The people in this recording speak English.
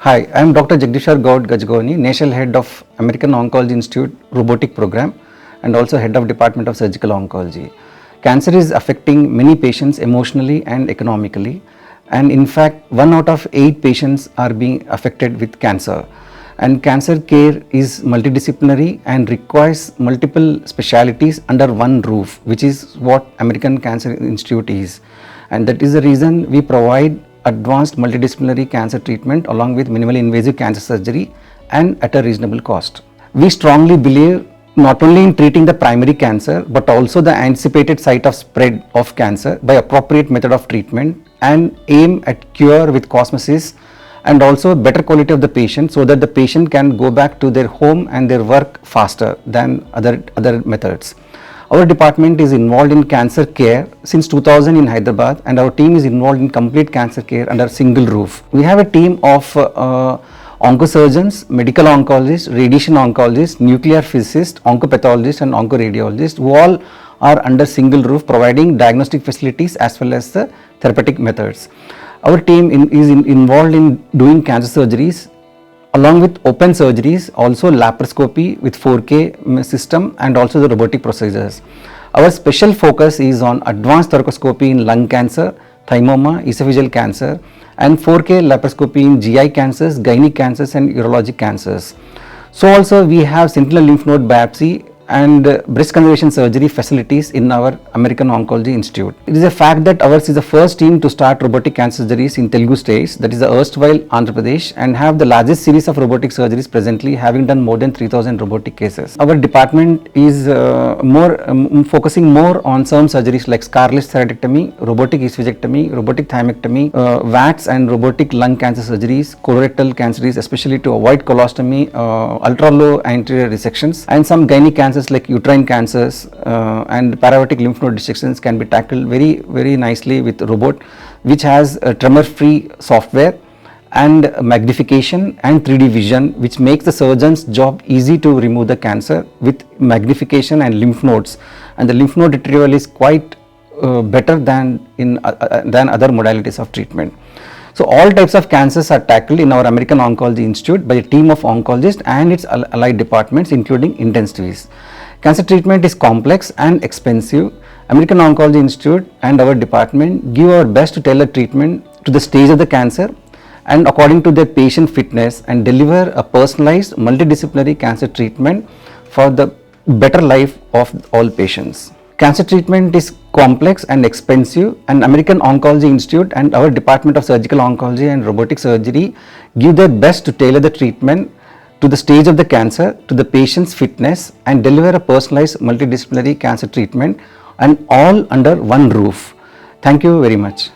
Hi, I am Dr. Jagdishar Gaud Gajgoni, National Head of American Oncology Institute Robotic Program and also Head of Department of Surgical Oncology. Cancer is affecting many patients emotionally and economically, and in fact 1 out of 8 patients are being affected with cancer. And cancer care is multidisciplinary and requires multiple specialties under one roof, which is what American Cancer Institute is. And that is the reason we provide advanced multidisciplinary cancer treatment along with minimally invasive cancer surgery and at a reasonable cost. We strongly believe not only in treating the primary cancer but also the anticipated site of spread of cancer by appropriate method of treatment and aim at cure with cosmesis and also better quality of the patient so that the patient can go back to their home and their work faster than other methods. Our department is involved in cancer care since 2000 in Hyderabad, and our team is involved in complete cancer care under single roof. We have a team of oncosurgeons, medical oncologists, radiation oncologists, nuclear physicists, oncopathologists and oncoradiologists who all are under single roof providing diagnostic facilities as well as the therapeutic methods. Our team is involved in doing cancer surgeries along with open surgeries, also laparoscopy with 4K system and also the robotic procedures. Our special focus is on advanced thoracoscopy in lung cancer, thymoma, esophageal cancer and 4K laparoscopy in GI cancers, gynae cancers and urologic cancers. So also we have sentinel lymph node biopsy and breast conservation surgery facilities in our American Oncology Institute. It is a fact that ours is the first team to start robotic cancer surgeries in Telugu states, that is the erstwhile Andhra Pradesh, and have the largest series of robotic surgeries presently, having done more than 3,000 robotic cases. Our department is focusing more on some surgeries like scarless thyroidectomy, robotic esophagectomy, robotic thymectomy, VATS and robotic lung cancer surgeries, colorectal canceries, especially to avoid colostomy, ultra low anterior resections, and some gynae cancers like uterine cancers and paravertic lymph node dissections can be tackled very nicely with robot, which has tremor free software and magnification and 3D vision, which makes the surgeon's job easy to remove the cancer with magnification and lymph nodes, and the lymph node retrieval is quite better than other modalities of treatment. So all types of cancers are tackled in our American Oncology Institute by a team of oncologists and its allied departments including intensivists. Cancer treatment is complex and expensive. American Oncology Institute and our department give our best to tailor treatment to the stage of the cancer and according to their patient fitness and deliver a personalized multidisciplinary cancer treatment for the better life of all patients. Cancer treatment is complex and expensive, and American Oncology Institute and our Department of Surgical Oncology and Robotic Surgery give their best to tailor the treatment to the stage of the cancer, to the patient's fitness and deliver a personalized multidisciplinary cancer treatment and all under one roof. Thank you very much.